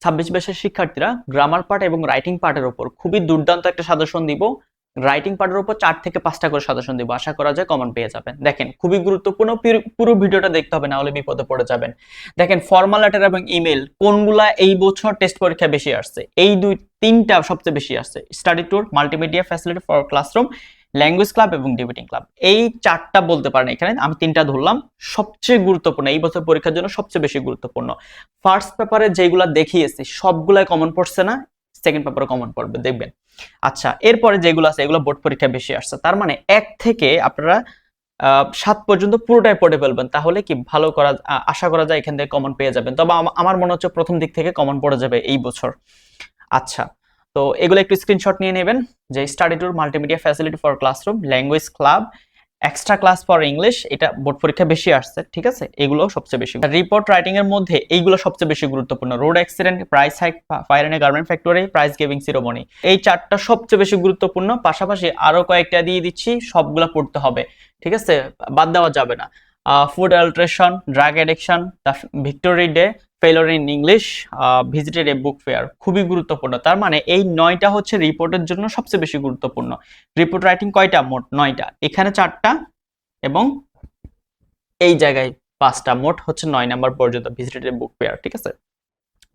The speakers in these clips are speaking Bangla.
26 শিক্ষার্থীরা গ্রামার পার্ট এবং রাইটিং পার্টের উপর খুবই দুর্দান্ত একটা সাজেশন দিব। রাইটিং পার্টের উপর 4 থেকে 5টা করে সাজেশন দিব, আশা করা যায় কমন পেয়ে যাবেন। দেখেন খুবই গুরুত্বপূর্ণ, পুরো ভিডিওটা দেখতে হবে, না হলে বিপদে পড়ে যাবেন। দেখেন ফর্মাল লেটার এবং ইমেল কোনগুলা এই বছর টেস্ট পরীক্ষা বেশি আসছে, এই তিনটা সবচেয়ে বেশি আসছে। Study tour, multimedia facility for classroom, language club এবং ডিবেটিং ক্লাব, এই 4টা বলতে পারেন। এখানে আমি 3টা ধরলাম, সবচেয়ে গুরুত্বপূর্ণ এই বছর পরীক্ষার জন্য সবচেয়ে বেশি গুরুত্বপূর্ণ। ফার্স্ট পেপারে যেগুলা দেখিয়েছি সবগুলাই কমন পড়ছে না, সেকেন্ড পেপারে কমন পড়বে দেখবেন। আচ্ছা, এরপরে যেগুলো আছে এগুলো বোর্ড পরীক্ষা বেশি আসছে, তার মানে 1 থেকে আপনারা 7 পর্যন্ত পুরোটাই পড়ে ফেলবেন, তাহলে কি ভালো করা আশা করা যায় এখান থেকে কমন পেয়ে যাবেন। তবে আমার মনে হচ্ছে প্রথম দিক থেকে কমন পড়ে যাবে এই বছর। আচ্ছা, তো এগুলো একটু স্ক্রিনশট নিয়ে নেবেন, যে study tour, multimedia facility for classroom, language club, extra class for English, এটা বোর্ড পরীক্ষা বেশি আসছে, ঠিক আছে, এগুলো সবচেয়ে বেশি। রিপোর্ট রাইটিং এর মধ্যে এইগুলো সবচেয়ে বেশি গুরুত্বপূর্ণ। Road accident, price hike, fire and garment factory, prize giving ceremony, এই 4টা সবচেয়ে বেশি গুরুত্বপূর্ণ। পাশাপাশি আরো কয়েকটা দিয়ে দিচ্ছি, সবগুলা পড়তে হবে, ঠিক আছে, বাদ দেওয়া যাবে না। Food adulteration, drug addiction, the victory day, ফেলোর in English, visited A book fair, খুবই গুরুত্বপূর্ণ। তার মানে এই 9টা হচ্ছে রিপোর্টের জন্য সবচেয়ে বেশি গুরুত্বপূর্ণ। রিপোর্ট রাইটিং কয়টা? মোট 9টা, এখানে 4টা এবং এই জায়গায় 5টা, মোট হচ্ছে 9 নাম্বার পর্যন্ত ভিজিটেড এ বুক ফেয়ার, ঠিক আছে।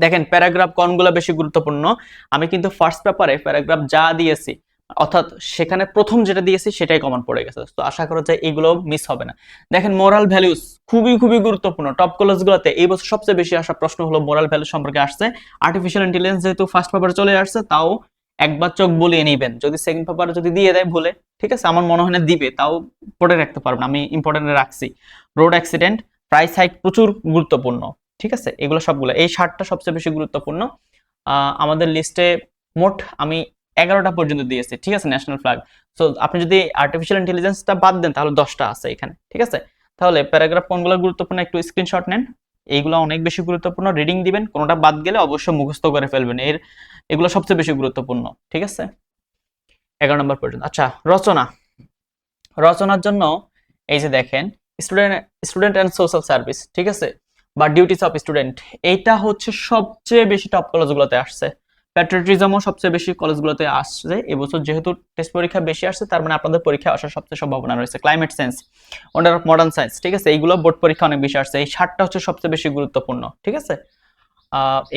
দেখেন প্যারাগ্রাফ কোনগুলো বেশি গুরুত্বপূর্ণ, আমি কিন্তু ফার্স্ট পেপারে প্যারাগ্রাফ যা দিয়েছি, অর্থাৎ সেখানে প্রথম যেটা দিয়েছি সেটাই কমন পড়ে গেছে, তো আশা করা যায় এগুলো মিস হবে না। দেখেন মোরাল ভ্যালুস খুবই খুবই গুরুত্বপূর্ণ। টপ কলেজগুলোতে এই বছর সবচেয়ে বেশি আসা প্রশ্ন হলো মোরাল ভ্যালু সম্পর্কে আসছে। আর্টিফিশিয়াল ইন্টেলিজেন্স যেহেতু ফার্স্ট পেপারে চলে আসছে, তাও একবার চোখ বুলিয়ে নেবেন, যদি সেকেন্ড পেপারে যদি দিয়ে দেয় ভুলে, ঠিক আছে, আমার মনে হয় না দিবে, তাও পড়ে রাখতে পারবেন, আমি ইম্পর্টেন্টে রাখছি। রোড অ্যাক্সিডেন্ট, প্রাইস হাইক প্রচুর গুরুত্বপূর্ণ, ঠিক আছে, এগুলো সবগুলো, এই 60টা সবচেয়ে বেশি গুরুত্বপূর্ণ। আমাদের লিস্টে মোট আমি 11টা পর্যন্ত দিয়েছি, ঠিক আছে, ন্যাশনাল ফ্ল্যাগ। সো আপনি যদি আর্টিফিশিয়াল ইন্টেলিজেন্সটা বাদ দেন তাহলে 10টা আছে এখানে, ঠিক আছে। তাহলে প্যারাগ্রাফ কোনগুলো গুরুত্বপূর্ণ একটু স্ক্রিনশট নেন, এইগুলো অনেক বেশি গুরুত্বপূর্ণ। রিডিং দিবেন, কোনোটা বাদ গেলে অবশ্যই মুখস্থ করে ফেলবেন, এগুলো সবচেয়ে বেশি গুরুত্বপূর্ণ, ঠিক আছে, 11 নম্বর পর্যন্ত। আচ্ছা, রচনার জন্য এই যে দেখেন স্টুডেন্ট এন্ড সোশ্যাল সার্ভিস, ঠিক আছে, বা ডিউটিস অফ স্টুডেন্ট, এইটা হচ্ছে সবচেয়ে বেশি টপ কলেজগুলোতে আসছে। প্যাট্রিয়টিজমও সবচেয়ে বেশি কলেজগুলোতে আসছে এবছর, যেহেতু টেস্ট পরীক্ষা বেশি আসছে, তার মানে আপনাদের পরীক্ষা আসার সবচেয়ে সম্ভাবনা রয়েছে। Climate science, wonder of modern science, ঠিক আছে, এইগুলো বোর্ড পরীক্ষা অনেক বেশি আসছে। এই 60টা হচ্ছে সবচেয়ে বেশি গুরুত্বপূর্ণ, ঠিক আছে।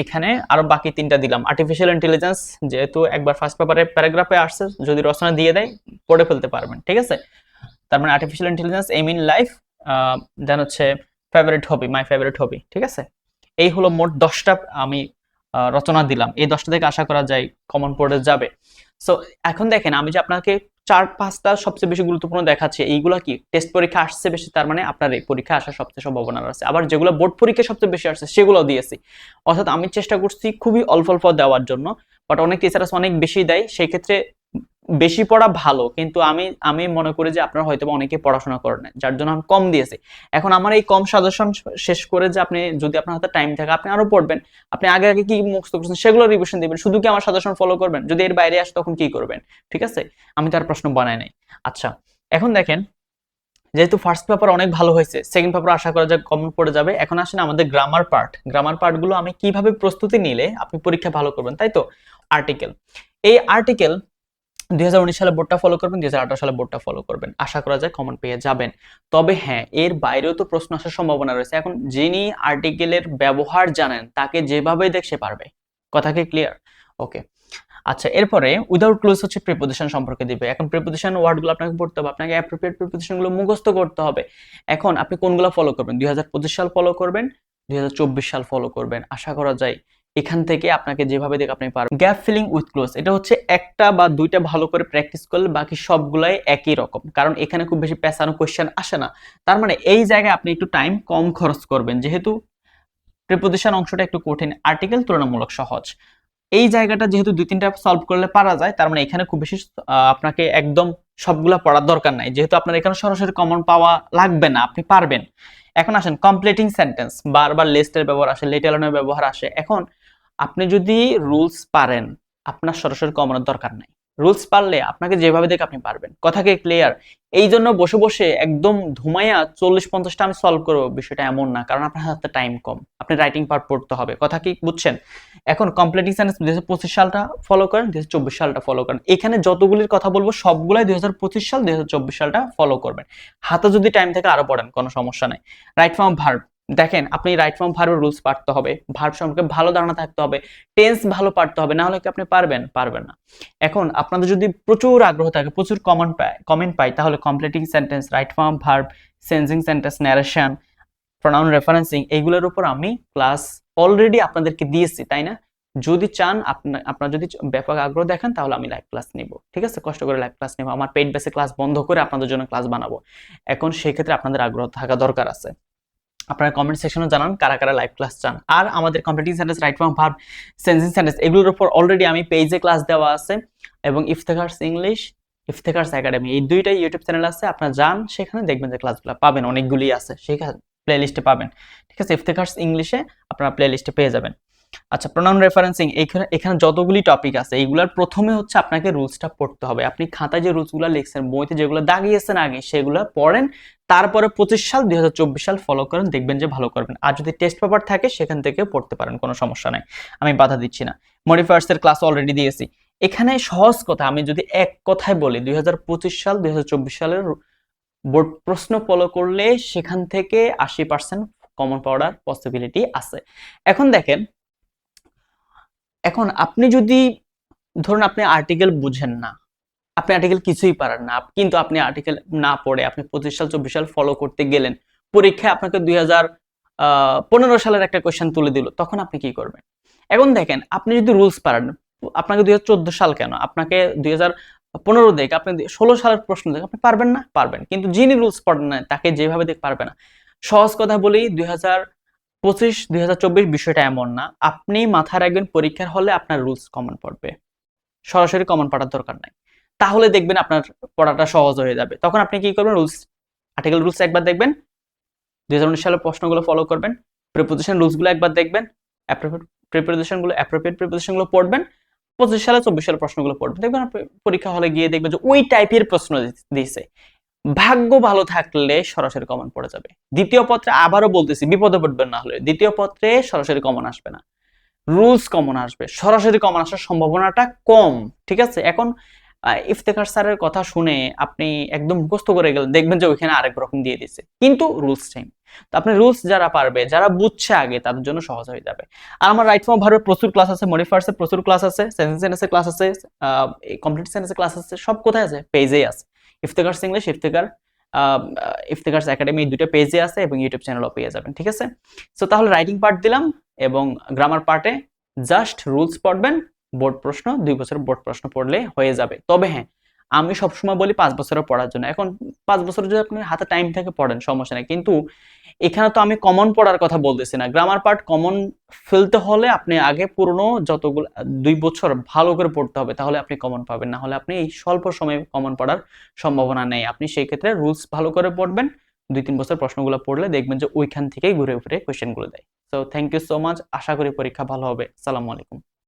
এখানে আরো বাকি 3টা দিলাম। আর্টিফিশিয়াল ইন্টেলিজেন্স যেহেতু একবার ফার্স্ট পেপারে প্যারাগ্রাফে আসছে, যদি রচনা দিয়ে দেয় পড়ে ফেলতে পারবেন, ঠিক আছে। তার মানে artificial intelligence, aim in life, then হচ্ছে favourite hobby, my favourite hobby, ঠিক আছে। এই হলো মোট 10টা আমি রচনা দিলাম, এই 10টা থেকে আশা করা যায় কমন পড়ে যাবে। সো এখন দেখেন, আমি যে আপনাকে 4-5টা সবচেয়ে বেশি গুরুত্বপূর্ণ দেখাচ্ছি, এইগুলো কি টেস্ট পরীক্ষা আসছে বেশি, তার মানে আপনার এই পরীক্ষা আসার সবচেয়ে সম্ভাবনা আছে। আবার যেগুলো বোর্ড পরীক্ষা সবচেয়ে বেশি আসছে সেগুলো দিয়েছি, অর্থাৎ আমি চেষ্টা করছি খুবই অল্প অল্প দেওয়ার জন্য, বাট অনেক টিচার্স অনেক বেশি দেয়, সেই ক্ষেত্রে বেশি পড়া ভালো, কিন্তু আমি মনে করি যে আপনারা হয়তো অনেকে পড়াশোনা করেন না, যার জন্য আমি কম দিয়েছি। এখন আমার এই কম সাজেশন শেষ করে যে আপনি, যদি আপনার হাতে টাইম থাকে, আপনি আরো পড়বেন, আপনি আগে আগে কি মুখস্থ করছেন সেগুলো রিভিশন দিবেন, শুধু কি আমার সাজেশন ফলো করবেন? যদি এর বাইরে আসে তখন কি করবেন? ঠিক আছে, আমি তার প্রশ্ন বানাই নাই। আচ্ছা, এখন দেখেন, যেহেতু ফার্স্ট পেপার অনেক ভালো হয়েছে, সেকেন্ড পেপার আশা করা যায় কমন পড়ে যাবে। এখন আসেন আমাদের গ্রামার পার্টগুলো আমি কিভাবে প্রস্তুতি নিলে আপনি পরীক্ষা ভালো করবেন, তাই তো। আর্টিকেল, এই আর্টিকেল 2019 সালে বোর্ডটা ফলো করবেন, 2018 সালে বোর্ডটা ফলো করবেন, আশা করা যায় কমন পেয়ে যাবেন। তবে হ্যাঁ, এর বাইরেও তো প্রশ্ন আসার সম্ভাবনা রয়েছে। এখন যিনি আর্টিকেলের ব্যবহার জানেন তাকে যেভাবে দেখ সে পারবে, কথা কি ক্লিয়ার? ওকে। আচ্ছা, এরপরে উইদাউট ক্লোজ হচ্ছে প্রিপোজিশন সম্পর্কে দিবে। এখন প্রিপোজিশন ওয়ার্ডগুলো আপনাকে পড়তে হবে, আপনাকে অ্যাপ্রোপ্রিয়েট প্রিপোজিশনগুলো মুখস্থ করতে হবে। এখন আপনি কোনগুলো ফলো করবেন? 2025 সাল ফলো করবেন, 2024 সাল ফলো করবেন, আশা করা যায় এখান থেকে আপনাকে যেভাবে দেখ আপনি পারবেন। গ্যাপ ফিলিং উইথ ক্লোজ, এটা হচ্ছে একটা বা দুইটা ভালো করে প্র্যাকটিস করলে বাকি সবগুলাই একই রকম, কারণ এখানে খুব বেশি পেঁচানো কোশ্চেন আসে না। তার মানে এই জায়গায় আপনি একটু টাইম কম খরচ করবেন, যেহেতু প্রিপোজিশন অংশটা একটু কঠিন, আর্টিকেল তুলনামূলক সহজ। এই জায়গাটা যেহেতু 2-3টা সলভ করলে পারা যায়, তার মানে এখানে খুব বেশি আপনাকে একদম সবগুলা পড়ার দরকার নাই, যেহেতু আপনার এখানে সরাসরি কমন পাওয়া লাগবে না, আপনি পারবেন। এখন আসেন কমপ্লিটিং সেন্টেন্স, বারবার লেস্টের ব্যবহার আসে, লেট এলোনের ব্যবহার আসে। এখন আপনি যদি রুলস পারেন, আপনার সরাসরি কমনের দরকার নাই, রুলস পারলে আপনাকে যেভাবে দেখে আপনি পারবেন। কথা কি ক্লিয়ার? এই জন্য বসে বসে একদম ধুমাইয়া 40-50টা আমি সলভ করবো, বিষয়টা এমন না, কারণ আপনার হাতে টাইম কম, আপনি রাইটিং পার্ট পড়তে হবে। কথা কি বুঝছেন? এখন কমপ্লিটিং সেন্টেন্স 2025 সালটা ফলো করেন, 2024 সালটা ফলো করেন। এখানে যতগুলির কথা বলবো সবগুলাই 2025 সাল 2024 সালটা ফলো করবেন। হাতে যদি টাইম থাকে আরো পড়েন, কোনো সমস্যা নাই। রাইট ফর্ম ভার্ব, দেখেন আপনি রাইট ফর্ম ভার্বের রুলস পারতে হবে, ভার্ব সম্পর্কে ভালো ধারণা থাকতে হবে, টেন্স ভালো পারতে হবে, না হলে কি আপনি পারবেন না। এখন আপনাদের যদি প্রচুর আগ্রহ থাকে, প্রচুর কমেন্ট পাই, তাহলে completing sentence, right form verb, sensing sentence, narration, pronoun referencing, এইগুলোর উপর আমি ক্লাস অলরেডি আপনাদেরকে দিয়েছি, তাই না? যদি চান, আপনার যদি ব্যাপক আগ্রহ দেখান, তাহলে আমি লাইভ ক্লাস নিব, ঠিক আছে? কষ্ট করে লাইভ ক্লাস নিব, আমার পেইড বেসে ক্লাস বন্ধ করে আপনাদের জন্য ক্লাস বানাবো। এখন সেই ক্ষেত্রে আপনাদের আগ্রহ থাকা দরকার আছে। আপনারা কমেন্ট সেকশনে জানান কারা কারা লাইভ ক্লাস চান। আর আমাদের completing sentence, right form verb, sensing sentence, এগুলোর উপর অলরেডি আমি পেজে ক্লাস দেওয়া আছে, এবং ইফতেখারস ইংলিশ, ইফতেখারস একাডেমি, এই দুইটাই ইউটিউব চ্যানেল আছে। আপনারা যান, সেখানে দেখবেন যে ক্লাসগুলো পাবেন, অনেকগুলি আছে, সেখানে প্লে লিস্টে পাবেন, ঠিক আছে? ইফতেখারস ইংলিশে আপনারা প্লে লিস্টে পেয়ে যাবেন। আচ্ছা, প্রোনাউন রেফারেন্সিং, এখানে যতগুলি টপিক আছে, এইগুলার প্রথমে হচ্ছে আপনাকে রুলসটা পড়তে হবে। আপনি খাতায় যে রুলসগুলো লিখছেন, বইতে যেগুলো দাগিয়েছেন আগে, সেগুলো পড়েন, তারপরে 25 সাল 2024 সাল ফলো করেন, দেখবেন যে ভালো করবেন। আর যদি টেস্ট পেপার থাকে, সেখান থেকে পড়তে পারেন, কোনো সমস্যা নাই, আমি বাধা দিচ্ছি না। মডিফায়ার্স এর ক্লাস অলরেডি দিয়েছি। এখানে সহজ কথা আমি যদি এক কথায় বলি, 2025 সাল 2024 সালের বোর্ড প্রশ্ন ফলো করলে সেখান থেকে 80% কমন পাওয়ার পসিবিলিটি আছে। এখন দেখেন, এখন আপনি যদি ধরুন আপনি আর্টিকেল বুঝেন না, আপনি আর্টিকেল কিছুই পারেন না, কিন্তু আপনি আর্টিকেল না পড়ে আপনি 25 সাল 24 সাল ফলো করতে গেলেন, পরীক্ষায় আপনাকে 2015 সালের একটা কোয়েশ্চেন তুলে দিল, তখন আপনি কি করবেন? এখন দেখেন, আপনি যদি রুলস পারেন, আপনাকে 2014 সাল কেন, আপনাকে 2015 দেখ, আপনি 16 সালের প্রশ্ন দেখ, আপনি পারবেন না? পারবেন, কিন্তু যিনি রুলস পড়েন না তাকে যেভাবে দেখ পারবে না। সহজ কথা বলি, 2025 2024 বিষয়টা এমন না, আপনি মাথায় রাখবেন পরীক্ষার হলে আপনার রুলস কমন পড়বে, সরাসরি কমন পড়ার দরকার নাই। তাহলে দেখবেন আপনার পড়াটা সহজ হয়ে যাবে। তখন আপনি কি করবেন? আর্টিকেল রুলস একবার দেখবেন, 2019 সালের প্রশ্নগুলো ফলো করবেন, প্রিপোজিশন রুলসগুলো একবার দেখবেন, অ্যাপ্রোপ্রিয়েট প্রিপোজিশনগুলো পড়বেন, 25 সালে 24 সালের প্রশ্নগুলো পড়বেন, দেখবেন আপনি পরীক্ষা হলে গিয়ে দেখবেন যে ওই টাইপের প্রশ্ন দিয়েছে। ভাগ্য ভালো থাকলে সরাসরি কমন পড়ে যাবে। দ্বিতীয় পত্রে আবারও বলতেছি, বিপদে পড়বেন না হলে, দ্বিতীয় পত্রে সরাসরি কমন আসবে না, রুলস কমন আসবে, সরাসরি কমন আসার সম্ভাবনাটা কম, ঠিক আছে? এখন ইফতেখার স্যারের কথা শুনে আপনি একদম মুখস্থ করে গেলেন, দেখবেন যে ওইখানে আরেক রকম দিয়ে দিছে, কিন্তু রুলস সেম। তো আপনি রুলস যারা পারবে, যারা বুঝছে আগে, তাদের জন্য সহজ হয়ে যাবে। আর আমার রাইট ফর্ম ভার্বের প্রচুর ক্লাস আছে, মডিফায়ার্স এর প্রচুর ক্লাস আছে, সেন্টেন্স সেন্টেন্সের ক্লাস আছে, কমপ্লিট সেন্টেন্সের ক্লাস আছে, সব কোথায় আছে? পেজেই আছে। ইফতেখারস ইংলিশ, ইফতেখারস একাডেমি, এই দুটো পেজে আছে, এবং ইউটিউব চ্যানেলও পেয়ে যাবেন, ঠিক আছে? সো তাহলে রাইটিং পার্ট দিলাম, এবং গ্রামার পার্টে জাস্ট রুলস পড়বেন, বোর্ড প্রশ্ন 2 বছরের বোর্ড প্রশ্ন পড়লে হয়ে যাবে। তবে হ্যাঁ, আমি সবসময় বলি 5 বছরের পড়ার জন্য। এখন 5 বছর যদি আপনার হাতে টাইম থাকে পড়েন, সমস্যা নেই, কিন্তু এখানে তো আমি কমন পড়ার কথা বলতেছি না। গ্রামার পার্ট কমন ফেলতে হলে আপনি আগে পুরনো যতগুলো 2 বছর ভালো করে পড়তে হবে, তাহলে আপনি কমন পাবেন, না হলে আপনি এই স্বল্প সময়ে কমন পড়ার সম্ভাবনা নেই। আপনি সেই ক্ষেত্রে রুলস ভালো করে পড়বেন, 2-3 বছর প্রশ্নগুলো পড়লে দেখবেন যে ওইখান থেকেই ঘুরে ফিরে কোয়েশ্চেনগুলো দেয়। So thank you so much, আশা করি পরীক্ষা ভালো হবে। আসসালামু আলাইকুম।